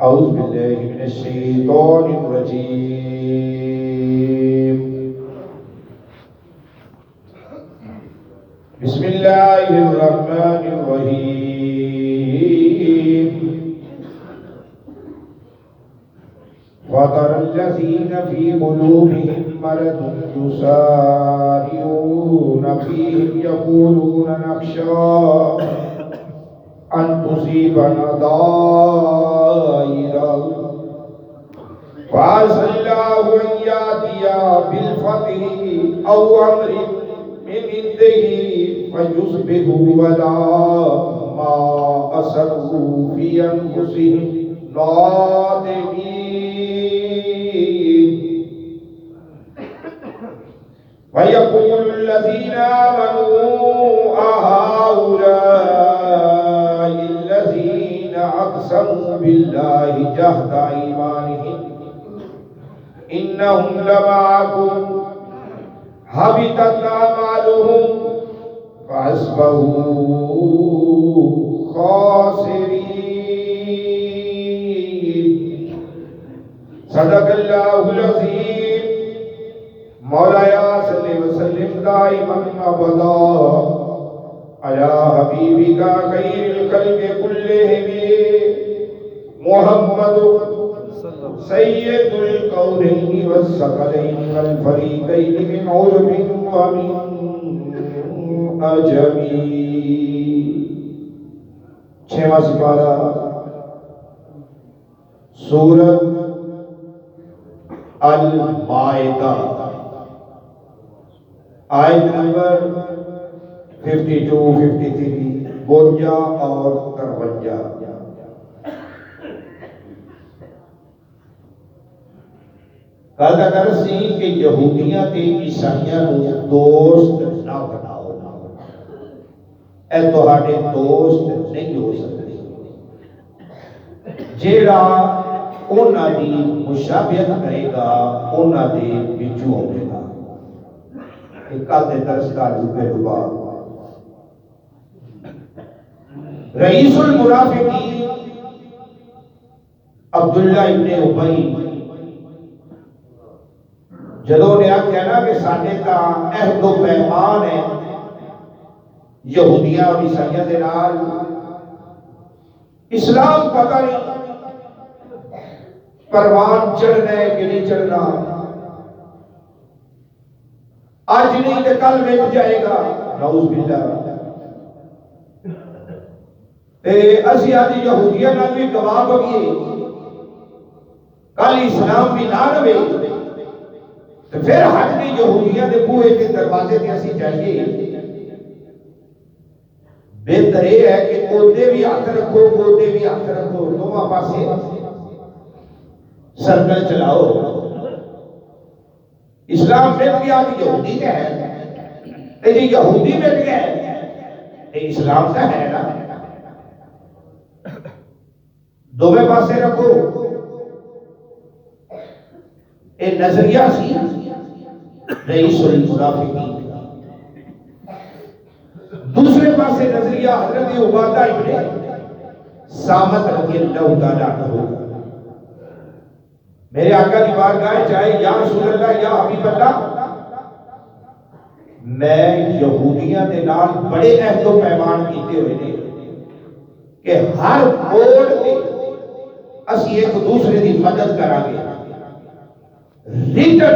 اعوذ باللہ من الشیطان الرجیم بسم اللہ الرحمن الرحیم وَتَرَى الَّذِينَ فِي قُلُوبِهِم مَّرَضٌ يُسَارِعُونَ فِيهِمْ يَقُولُونَ نَخْشَىٰ أَن تُصِيبَنَا دَائِرَةٌ فَعَسَى اللَّهُ أَن يَأْتِيَ بِالْفَتْحِ أَوْ أَمْرٍ مِّنْ عِندِهِ فَيُصْبِحُوا عَلَىٰ مَا أَسَرُّوا فِي أَنفُسِهِمْ نَادِمِينَ وَيَقُولُ الَّذِينَ آمَنُوا أَهَٰؤُلَاءِ الَّذِينَ أَقْسَمُوا بِاللَّهِ جَهْدَ أَيْمَانِهِمْ إِنَّهُمْ لَمَعَكُمْ حَبِطَتْ أَعْمَالُهُمْ فَأَصْبَحُوا خَاسِرِينَ صدق اللہ العظیم مولایا صلی وسلم دائما ابدا علی حبیبک خیر الخلق کلہم محمد سید القولین والثقلین والفریقین من عرب ومن عجمی. چھواں سپارہ سورۃ المائدہ آیت نمبر 52 53 52 اور 53. کل اگر سی کہ یہودیاں تے عیسائیاں نو دوست نہ بناؤ، اے تہاڈے دوست نہیں ہو سکتے. جیڑا انہاں دی مشابہت کرے گا انہاں دے وچوں ہوے گا. کل دے درس کا لوپے ڈبا رئیس المنافقین عبداللہ ابن ابی جدوں نے آخیا نا کہ ساڈے تاں عہد و پیمان ہے یہودیاں اور عیسائیاں دے نال، اسلام پتہ نہیں پروان چڑھنا ہے کہ نہیں چڑھنا، آج نہیں کہ کل مٹ جائے گا. نعوذ باللہ. اسی آدھی یہودیاں نال بھی گواہ بگیے کل اسلام بھی نہ رہے تو پھر حج نہیں یہودیاں دے بوئے کے دروازے تے اسی جائیے. بہتر یہ ہے کہ گودے بھی ہاتھ رکھو گودے بھی ہاتھ رکھو، دونوں پاسے سرکل چلاؤ. اسلام مٹ گیا تو یہودی کا ہے، جی یہودی مٹ گیا تو اسلام کا ہے نا. دونوں پاسے رکھو. ایک نظریہ سی رئیس المنافقین، دوسرے پاسے نظریہ حضرت عبادہ ابن صامت رضی اللہ تعالیٰ عنہ. میرے آقا کی بارگاہ چاہے یا رسول اللہ یا حبیب اللہ، میں یہودیاں دے نال بڑے عہد و پیمان کیتے ہوئے نے کہ ہر موڑ تے اسی ایک دوسرے دی مدد کران گے. ریٹن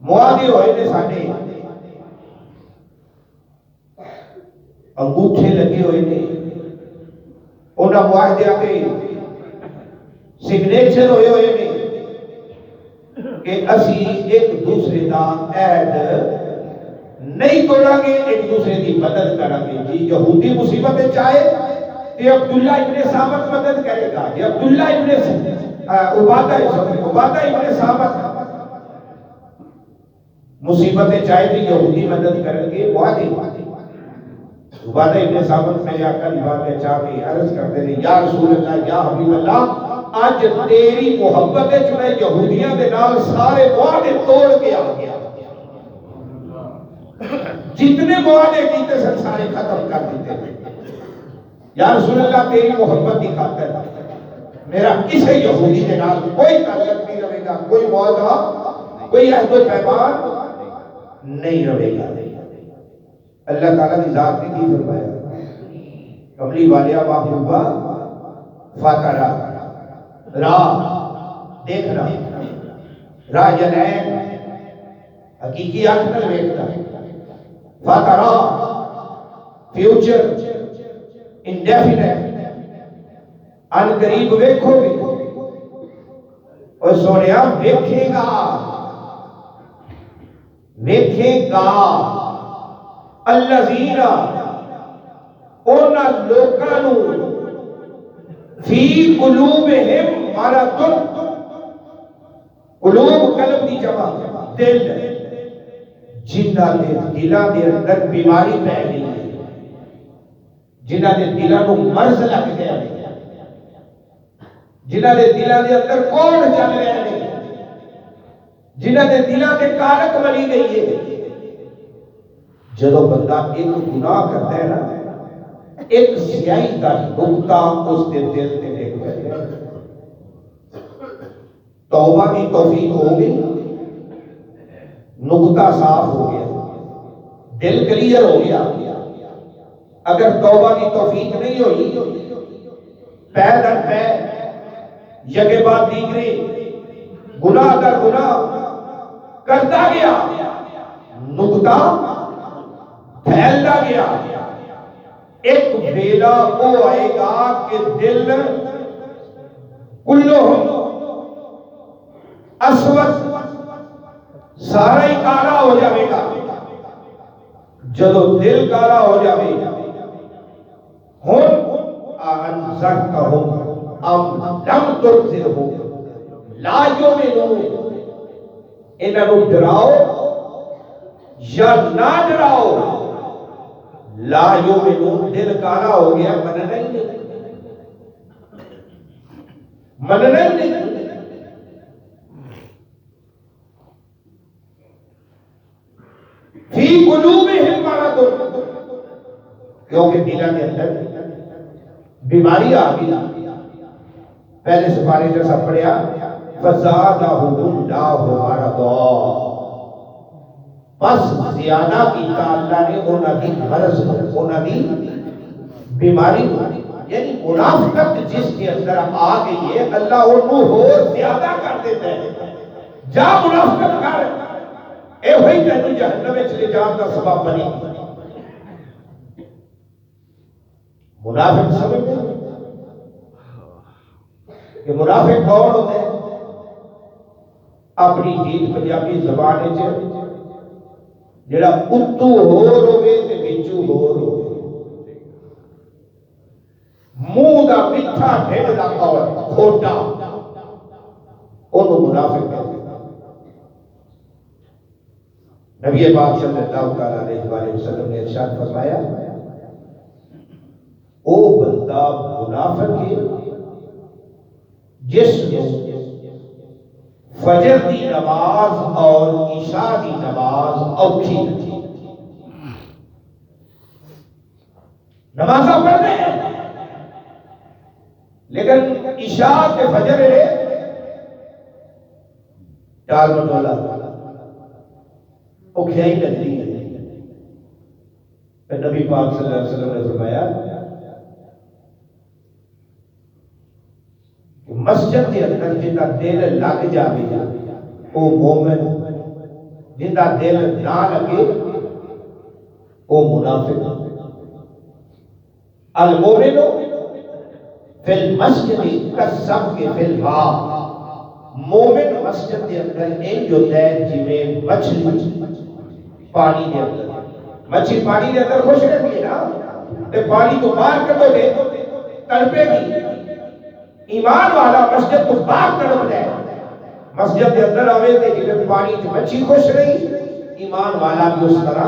معاہدے ہوئے نے ساڈے، انگوٹھے لگے ہوئے نے، انہاں معاہدیاں تے سگنیچر ہوئے ہوئے نے کہ اسی ایک دوسرے دا عہد نہیں توڑاں گے، ایک دوسرے دی مدد کریں گے. جی یہودی مصیبت چاہے کہ عبداللہ ابن صامت مدد کرے گا، یہ عبداللہ ابن عبادہ ابن صامت مصیبت چاہے تو یہودی مدد کریں گے. عبادہ ابن صامت میرے آقا کی بارگاہ چاہ کے عرض کرتے ہیں یا رسول اللہ یا حبیب اللہ، آج تیری محبت ہے جو میں یہودیاں دے نال سارے معاہدے توڑ کے آ گیا. جتنے معاہدے کیتے سن سارے ختم کر دیتے. یا رسول اللہ تیری محبت کی خاطر میرا کسی یہودی کے نام کوئی تعلق نہیں رہے گا، کوئی معاہدہ، کوئی عہد و پیمان نہیں رہے گا۔ اللہ تعالیٰ کی ذات نے کی فرمایا، کملی والیا محبوبہ فاترہ راہ دیکھنا، راہ جلین حقیقی آنکھ نہ دیکھنا، فاترہ فیوچر انڈیفینٹ ان قریب ویکھو گے، اور سونیا ویکھے گا، ویکھے گا الذین اونا لوکانو فی قلوبہم مرض، قلوب قلب دی جمع دل، جنہ دے دلاں دے اندر بیماری پہ گئی ہے، جنہ دے دلاں نو مرض لگ گیا ہے، جنہ دے دلاں دے اندر کوڑ چل رہے ہیں، جنہ دے دلاں دے کارک ملی گئی ہے۔ جدو بندہ ایک گناہ کرتا ہے نا، ایک سیاہی کا نقطہ اس کے دل میں دیکھ گیا، توبہ کی توفیق ہو گئی، نقطہ صاف ہو گیا، دل کلیئر ہو گیا۔ اگر توبہ کی توفیق نہیں ہوئی، پے در پے یکے بعد دیگرے گناہ در گناہ کرتا گیا، نقطہ پھیلتا گیا، ایک بیلا وہ آئے گا کہ دل کلہم اسود سارا ہی کالا ہو جائے گا۔ جدو دل کالا ہو جائے گا، ہم انذرتہم ام لم تنذرہم لا یؤمنون، انہاں نو ڈراؤ یا نہ ڈراؤ، لا یؤمنون، دل کالا ہو گیا، مننا ہی نہیں، مننا ہی نہیں۔ فی قلوبہم مرض، کیونکہ دلوں کے اندر بیماری آ گئی۔ پہلے سپارے جیسا پڑھیا فزادہم اللہ مرضا، بس زیادہ کیتا اللہ نے انہاں دی مرض، انہاں دی بیماری، یعنی منافقت جس کے اندر آ گئی ہے، اللہ انہوں اور زیادہ کر دیتا ہے۔ جا منافقت کر، اے ہوئی تینوں جہنم میں چلے جان کا سبب بنی۔ منافق سمجھتے ہیں کہ منافق کون ہوتے ہیں؟ اپنی جیت پنجابی زبان جڑا اتو ہور ہوئے تے وچوں ہور ہوئے، منہ دا میٹھا ڈھڈ دا کول کھوٹا، انہوں منافق کہتے ہیں۔ نبی پاک صلی اللہ علیہ وآلہ وسلم نے ارشاد فرمایا، او بندہ منافق ہے جس نے فجر دی نماز اور عشاء دی نماز اوکھی رکھی، نمازاں پڑھ رہے ہیں لیکن عشاء کے فجر ہے ٹال مٹولا اوکھیائی لگتی ہے۔ پھر نبی پاک صلی اللہ علیہ وسلم نے فرمایا کہ مسجد کے اندر جنہ دل لگ جاوے گا وہ مومن، جنہ دل نہ لگے وہ منافق۔ المومن فی المسجد کالسمک فی الماء، مومن مسجد کے اندر ایک ہوتا ہے جویں مچھلی پانی کے اندر، مچھلی پانی کے اندر خوش رہتی ہے نا، تے پانی تو باہر کر دو گے تڑپے گی۔ ایمان والا مسجد تو باہر تڑپ جائے، مسجد کے اندر آوے تے جویں پانی تے مچھلی خوش رہی، ایمان والا بھی اس طرح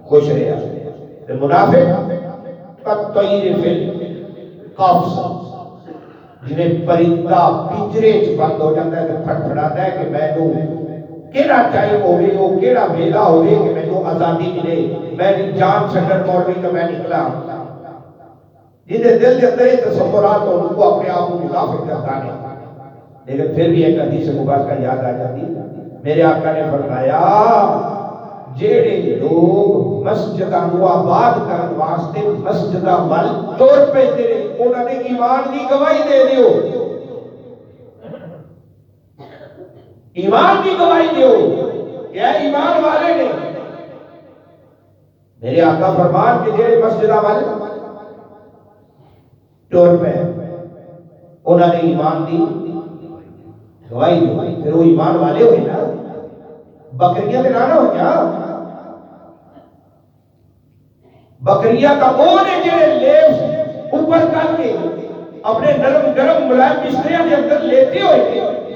خوش رہا۔ تے منافق کالطیر فی القفص، جنہیں پرندہ پنجرے چ بند ہو جاتا ہے تے پھڑپھڑاتا ہے کہ مینوں کیڑا ٹائم ہوئے، وہ کیڑا ویلا ہوئے کہ مینوں آزادی ملے، میری جان چھڈن مولوی تو میں نکلا۔ جنہیں دل کے اندر یہ تصورات اور ان کو اپنے آپ کو مدافع کرتا نہیں، لیکن پھر بھی ایک حدیث مبارکہ یاد آ جاتی ہے۔ میرے آقا نے فرمایا جیڑے لوگ مسجداں نو آباد کرن واسطے مسجداں ول تر پیندے نے انہاں نے ایمان دی گواہی دے دیو، ایمان دی گواہی دیو کہ اے ایمان والے نے۔ میرے آقا فرمان کہ جیڑے مسجداں ول تر پے انہاں نے ایمان دی گواہی دی، پھر وہ ایمان والے ہوئے نا، بکریاں دے نہ ہو کیا؟ بکریاں کا وہ نے جڑے لیف اوپر کر کے اپنے نرم گرم ملائم بستریاں کے اندر لیتے ہوئے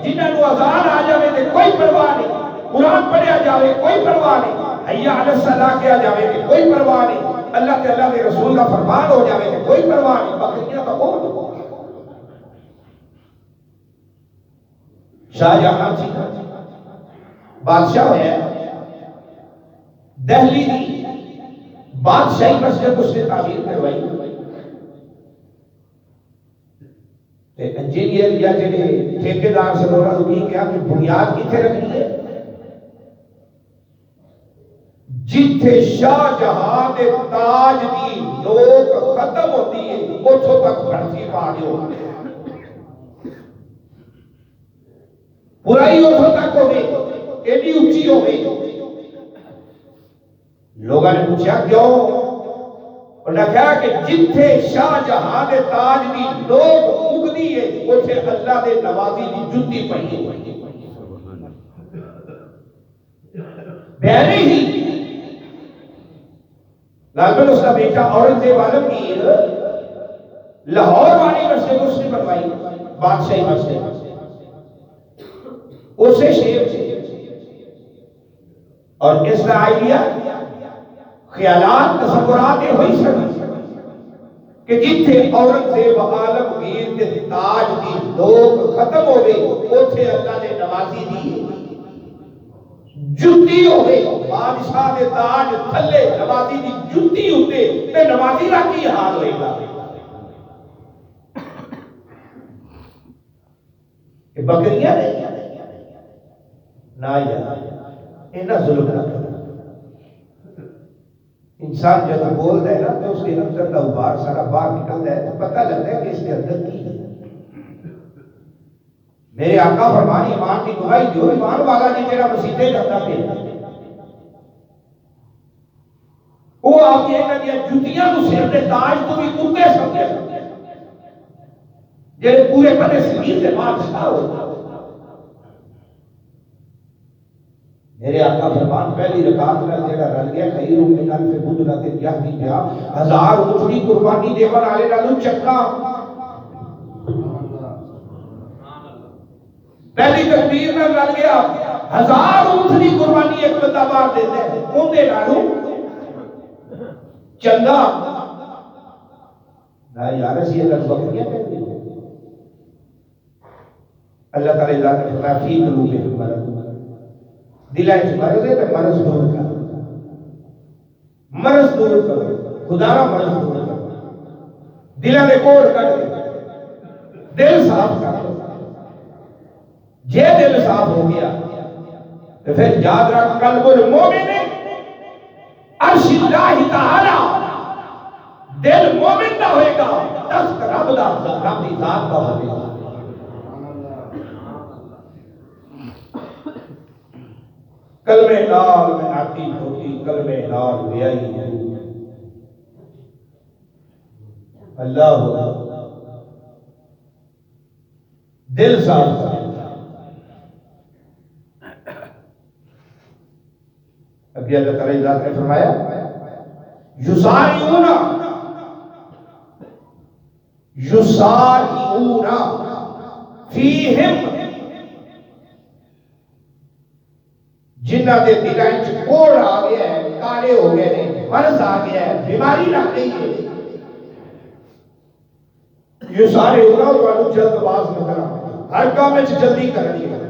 جنہاں نو اذان آ جاوے تے کوئی پرواہ نہیں، قرآن پڑھیا جاوے کوئی پرواہ نہیں، حی علی الصلاۃ کیا جاوے تے کوئی پرواہ نہیں، اللہ تے اللہ کے رسول کا فرمان ہو جاوے تے کوئی پرواہ نہیں۔ بکریاں کا وہ شاہ جہاں سی بادشاہ ہویا دہلی دی بادشاہی مسجد اس نے تعمیر کروائی، انجینئر یا جڑے ٹھیکیدار سے انہوں نے کہا کہ بنیاد کتنے رکھنی ہے؟ جتھے شاہ جہاں دے تاج دی نوک ختم ہوتی ہے اتھوں تک بڑھتی پا دیو، برائی اتھوں تک ہو گئی، ایڈی اونچی ہو گئی۔ لوگوں نے پوچھا کیوں؟ انہوں نے کہا کہ جتھے شاہ جہاں دے تاج دی نوک اگدی ہے اتھے اللہ دے نوازی دی جتی پئی ہے۔ بہنی ہی لالبن اس کا بیٹا اورنگزیب عالمگیر لاہور والی مسجد اس نے بنوائی، بادشاہی مسجد، اسے شیف تھے اور اس کا آئیڈیا خیالات تصورات یہ ہوئی سکتی کہ جتھے اورنگزیب عالمگیر کے تاج دی لوگ ختم ہو گئی اتھے اللہ نے نوازی دی جتی ہو گئی، بادشاہ دے تاج تھلے نوازی دی جتی ہوتے تے نوازی کا کی حال ہوئے گا؟ کہ بکریاں نہیں نہ یار انہاں ظلم نہ کرو۔ انسان جب بولتا ہے نا تو اس کے اندر کا ابھار سارا باہر نکلتا ہے تو پتہ لگتا ہے کہ اس کے اندر کی ہے۔ میرے آقا فرمان ایمان کی گواہی دیو، ایمان والا نے جڑا مسیطے کرتا پھر وہ آپ یہ کہہ دیا جتیاں تو سر دے تاج تو بھی کتے سمجھے جڑے پورے بنے سمیر سے بادشاہ ہوتا۔ میرے آقا فرمان پہلی رکعت میں جڑا رل گیا خیر من الف بدرۃ یہدی بہا، 1000 اونٹنی قربانی دیون والے نالوں چنگا۔ پہلی تکبیر میں رل گیا 1000 اونٹنی قربانی ایک بندہ مار دیتا ہے اون دے نالوں چنگا۔ نہ یار اسی اللہ بکریاں کہتے ہیں۔ اللہ تعالی ذات نے فرمایا فی قلوبہم مرض، دلائیں چ مرض ہے تو مرض دور کرو، مرض دور کرو، خدا را مرض دور کرو، دلوں میں کوڑ کٹ دے، دل صاف کر دو۔ جے دل صاف ہو گیا تو پھر یاد رکھ قلب المومن عرش اللہ تعالی، دل مومن کا ہوئے گا تخت رب دا، رب دی ذات کا ہوئے گا۔ کلمہ نال میں آتی ہوتی، کلمہ نال بیائی ہے اللہ ہو، دل صاف کر۔ ابھی اللہ تعالی ذات نے فرمایا یسارعون یسارعون فیہم، جنہ دے دلائیں چ کوڑ آ گیا ہے، کالے ہو گئے ہیں، مرض آ گیا ہے، بیماری لگ گئی ہے، یہ سارے ہونا تو جلد باز نظر آئے، ہر کام میں جلدی کرنی ہے۔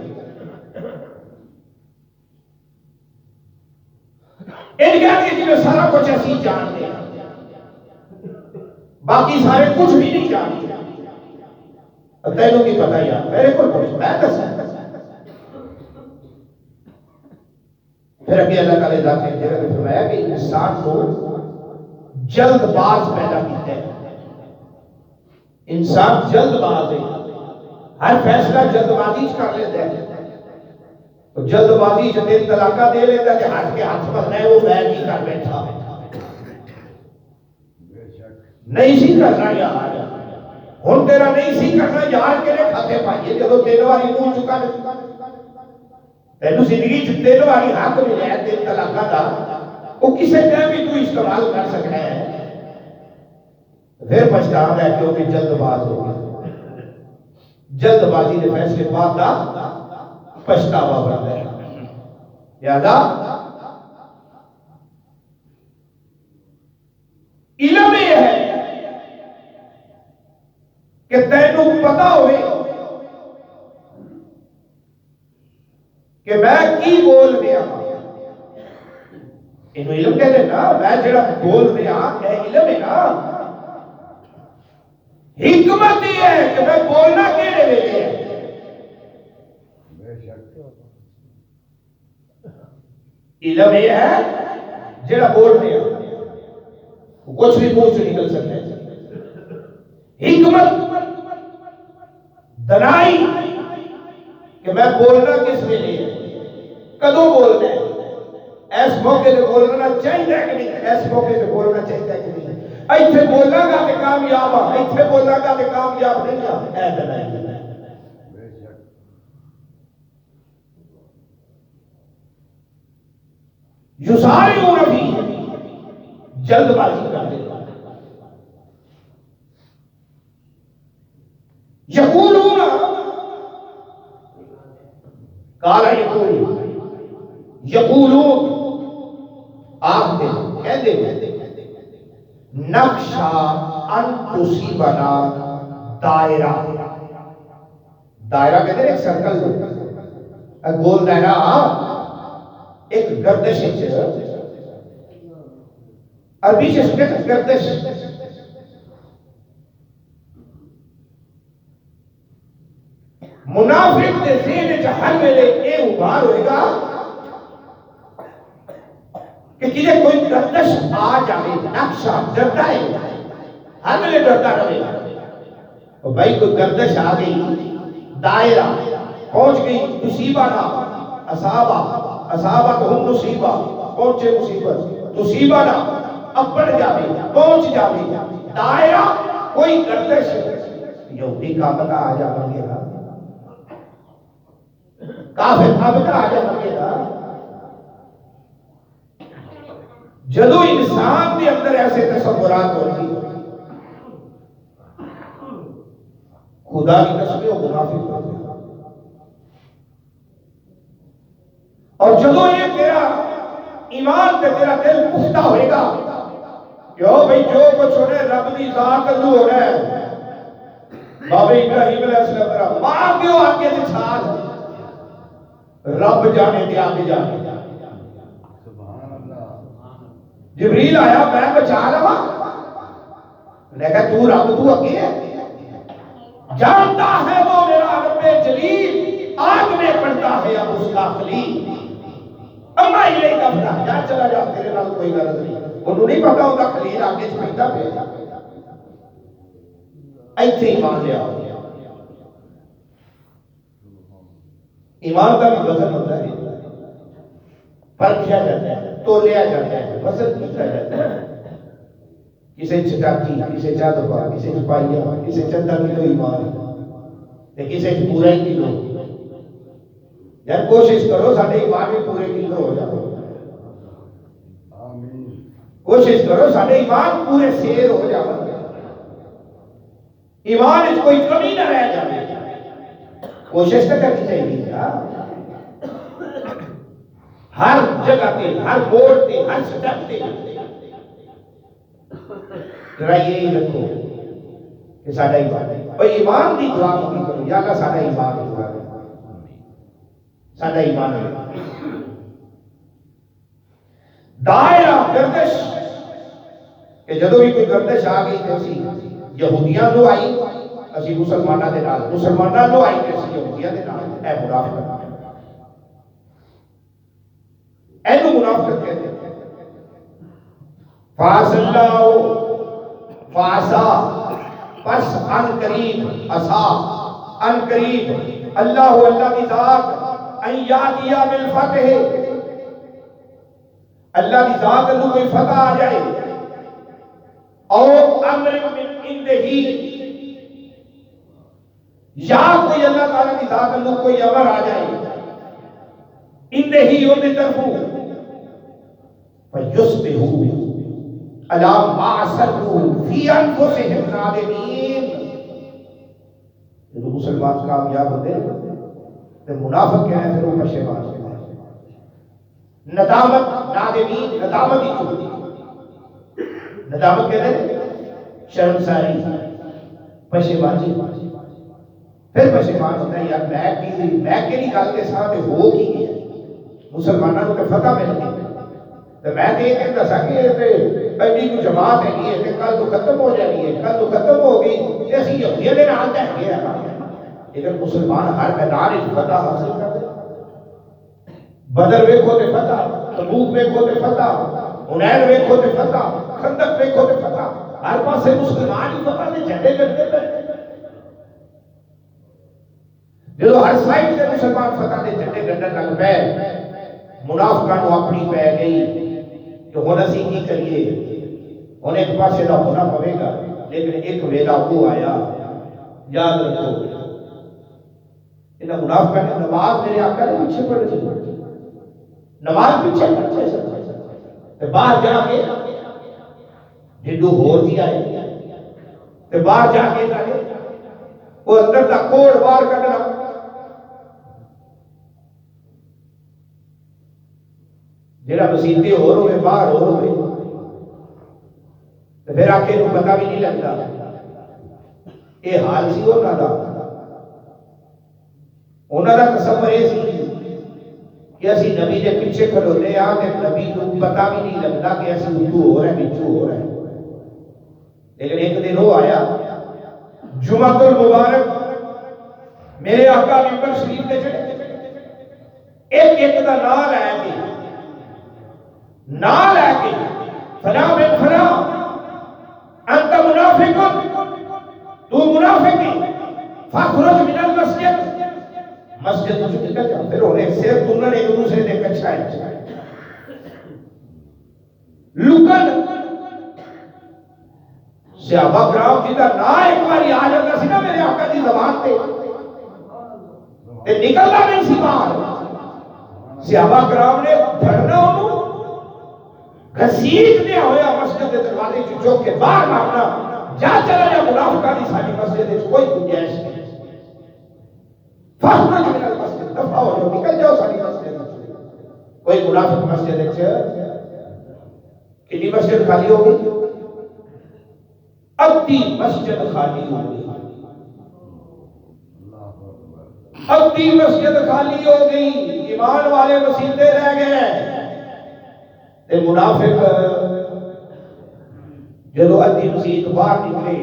ان کہتے ہیں جنہیں سارا کچھ ایسی جان دے، باقی سارے کچھ بھی نہیں جانتے. تینوں کی پتہ یار میرے کو پوچھ میں دسا. پھر اگے اللہ تعالی ذات نے جگہ میں فرمایا کہ انسان کو جلد باز پیدا کیتا ہے. انسان جلد باز ہے, ہر فیصلہ جلد بازی کر لیتا ہے. تو جلد بازی تین طلاقہ دے لیتا ہے کہ ہاتھ کے ہاتھ پر ہے وہ میں نہیں کر بیٹھا, نہیں سی کرنا یار, ہوں تیرا نہیں سی کرنا یار کے لیے کھاتے پائیے. جب تین باری منہ چکا تینوں زندگی تین باری حق ملا ہے تین طلاقہ کا, وہ کسی ٹائم بھی تو استعمال کر سکتا ہے. پھر پچھتاوا ہے کہ وہ بھی جلد باز ہو گیا. جلد بازی کے فیصلے بعد کا پچھتاوا بنتا ہے. لہذا علم یہ ہے کہ تینوں پتا ہوئے کہ میں کی بول رہا ہوں. انہوں علم کہتے ہیں نا, میں جڑا بول رہا ہوں یہ علم ہے نا. حکمت یہ ہے کہ میں بولنا کہنے ویلے ہے. علم یہ ہے جڑا بول رہا ہوں کچھ بھی منہ سے نکل سکتا ہے. حکمت دنائی کہ میں بولنا کس ویلے ہے, کدوں بولنا ہے, ایس موقع سے بولنا چاہیے کہ نہیں, ایس موقع سے بولنا چاہیے کہ نہیں. ایتھے بولنا گا کہ کامیاب ہے, ایتھے بولنا گا کہ کامیاب نہیں ہے. اے دنائی یسارعون فی, جلد بازی کر دیتا. یقولون کالا یقولون آپ دے کہہ دے نقشہ ان تصیبنا دائرہ. دائرہ کہتے ہیں ایک سرکل, گول دائرہ ایک گردش ہے. عربی سے سکتے ہیں گردش. منافق دے ذہن چ ہر ویلے اے ابھار ہوئے گا کہ کدے کوئی گردش آ جائے. نقشہ ڈرتا ہے, ہر ویلے ڈرتا رہے گا. اور بھائی کوئی گردش آ گئی, دائرہ پہنچ گئی, مصیبہ نہ اصابہ, اصابہ تو ہم مصیبہ, پہنچے مصیبت, مصیبہ نہ اپڑ جاوے, پہنچ جاوے. دائرہ کوئی گردش یہودی کام کا آ جائے گا, کافر کام کا آ جائے گا. جدو انسان کے اندر ایسے تصورات ہوتی خدا کی قسم وہ منافق ہوتے ہیں. اور جدو یہ تیرا ایمان تے تیرا دل پختہ ہوئے گا کہ او بھئی جو کچھ ہونے رب دی ذات اللہ ہو رہا ہے. بابا ابراہیم علیہ السلام ماں کیوں آگے سے چھال رب جانے دے آگے جانے. جبریل آیا میں بچا لوا, نے کہا تو رب تو اگے ہے, جانتا ہے وہ میرا رب جلیل, آگ میں پڑتا ہے اب اس کا خلیل. اما یہ کا بنا جا چلا جا, تیرے نال کوئی غلط نہیں. انہوں نہیں پتا ہوتا خلیل آگے سے پڑتا پہ ایتھے ایمان لیا. ایمان کا بھی وزن ہوتا ہے, پرکھیا جاتا ہے, تولیا جاتا ہے, وزن کیا جاتا ہے. کسی چٹاکی, کسی چادپا, کسی چپائیا, کسی چندہ کلو ایمان, کسی پورا ہی کلو. یار کوشش کرو ساڑھے ایمان میں پورے کلو ہو جاؤ. کوشش کرو ساڑھے ایمان پورے سیر ہو جاؤ. ایمان اس کوئی کمی نہ رہ جائے. کوشش تو کرنی چاہیے ہر جگہ تے, ہر بورڈ تے, ہر سٹیپ تے. ذرا یہی رکھو کہ ساڈا ایمان ہے. اور ایمان دی دعا نہیں کرو یا اللہ ساڈا ایمان ہے, ساڈا ایمان ہے. دائرہ گردش کہ جدو بھی کوئی گردش آ گئی تو اسی یہودیاں نو آئی اسی مسلمانوں کے نال، مسلمانوں نو آئی تو اسی یہودیاں کے نال، اے منافقت اینو منافقت کہتے ہیں۔ فاس اللہ فاسا پس ان قریب اسا ان قریب اللہ اللہ کی ذات ان یاتیا بالفتح اللہ کی ذات کو کوئی فتح آ جائے او امر من عنده یا کوئی اللہ تعالیٰ کی ذات کو کوئی امر آ جائے عنده ان کی طرف فیصبحوا علی ما اسروا فی انفسهم نادمین۔ جو مسلمان کامیاب ہوتے ہیں تو منافق کیا ہے پھر وہ پشیمان ہوتے ہیں، ندامت نادمین، ندامت ہی چھوڑی، ندامت کہتے ہیں شرمساری پشیمانی، پھر پشیمان ہوتا ہے یار میں کہڑی گل کے ساتھ ہو کی گیا، مسلمانوں کو فتح مل گئی تو میں تو یہ کہتا سا کہ ایڈی کو جماعت ہے یہ کل تو ختم ہو جانی ہے، کل تو ختم ہو گئی اسی یہودیاں دے نال تے گیا، لیکن مسلمان ہر میدان وچ فتح حاصل کر دے، بدر ویکھو تے فتح، تبوک ویکھو تے فتح، حنین ویکھو تے فتح، خندق ویکھو تے فتح، ہر پاسے مسلمان ہی فتح دے جھنڈے لگتے پے، جدو ہر سائڈ تے مسلمان فتح دے جھنڈے گڈن لگ پے، منافقاں نو اپنی پے گئی کہ ہن اسی کی کریے، ہن ایک پاسے دا ہونا پوے گا، لیکن ایک ویلا وہ آیا یاد رکھو انہاں منافقاں نے نماز میرے آقا نے پیچھے پڑھی، نماز پیچھے پڑھتے تے باہر جا کے جدو ہور بھی آئے تے باہر جا کے لگے وہ اندر دا کوڑ باہر کڈنا، جڑا مسیتے ہور ہوئے باہر ہور ہوئے تو پھر آکے نو پتہ بھی نہیں لگتا، اے حال سی انہاں دا تصور یہ سی کہ اسی نبی دے پیچھے کھلوتے ہیں کہ نبی کو پتہ بھی نہیں لگتا کہ اسی اردو ہو رہا ہے بچو ہو رہا ہے، لیکن ایک دن وہ آیا جمعۃ المبارک میرے آقا ممبر شریف تے چڑھے، ایک دا نام لے کے فلاں بن فلاں انت منافق، تو منافقی فاخرج من المسجد، مسجد تو نکل جا، پھر انہیں سیر دونوں نے ایک دوسرے نے کچھا ہے لکن صحابہ کرام جی کا نا ایک باری آ جاتا سی نا میرے آقا دی زبان تے نکلنا نہیں سی باہر، صحابہ کرام نے پھڑنا انہوں گھسیٹ دیا ہویا مسجد دے دروازے چوک کے باہر مارنا، جا چلا جا منافقہ دی ساری مسجد دے کوئی گنجائش نہیں، فخرج من المسجد، دفع ہو جو نکل جاؤ ساری مسجد، کوئی منافق مسجد ہے کتنی مسجد خالی ہو گئی؟ ابدی مسجد خالی ہو گئی، ابدی مسجد خالی ہو گئی، ایمان والے مسیحے رہ گئے، تے منافق جدو ادھی مسیح باہر نکلے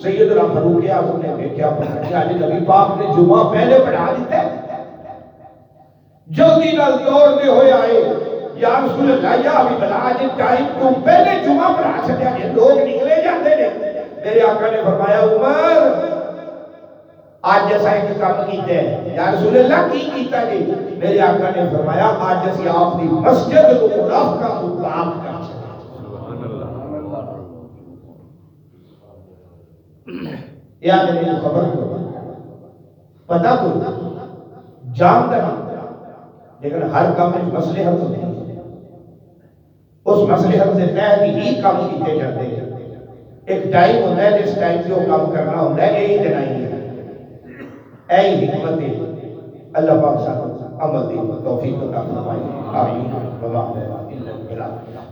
سیدنا فاروق اعظم نے دیکھا پڑھا کہ نبی پاک نے جمعہ پہلے پڑھا دیتا ہے، جلدی نال دوڑتے ہوئے آئے یا رسول اللہ یا ابھی بلا جی ٹائم تو پہلے جمعہ پڑھا چھڈیا کہ لوگ نکلے جاتے ہیں، میرے آقا نے فرمایا عمر آج جیسا ایک کام کیتے ہیں، یا رسول اللہ کی کیتا جی؟ میرے آقا نے فرمایا آج جیسی آپ کی مسجد کو منافقہ کو پاک کر چھڈیا، یا میرے خبر کو پتہ کو جانتا نہیں، لیکن ہر کام میں مسئلے حل ہوتے ہیں، اس مسئلے حل سے تحت ہی کام کیتے جاتے ہیں، ایک ٹائم ہوتا ہے جس ٹائم سے وہ کام کرنا ہوتا ہے، یہی دنائی ہے، اے حکمت اللہ پاک صاحب عمل دی توفیق عطا فرمائے، آمین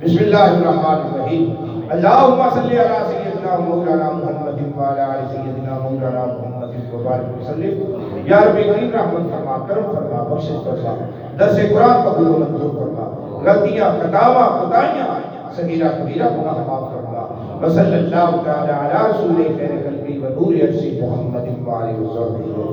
بسم اللہ الرحمن الرحیم، اللہم صلی علی سیدنا مولانا محمد وعلی آل سیدنا مولانا محمد وبارک وسلم، یا رب کریم رحمت فرما، کرم فرما، بخشش فرما، درس قرآن قبول و منظور فرما، غلطیاں خطاواں خدائیاں صغیرہ کبیرہ گناہ معاف فرما، وصلی اللہ تعالی علی رسول خیر قلبی و نور عرش محمد و آلہ وصحبہ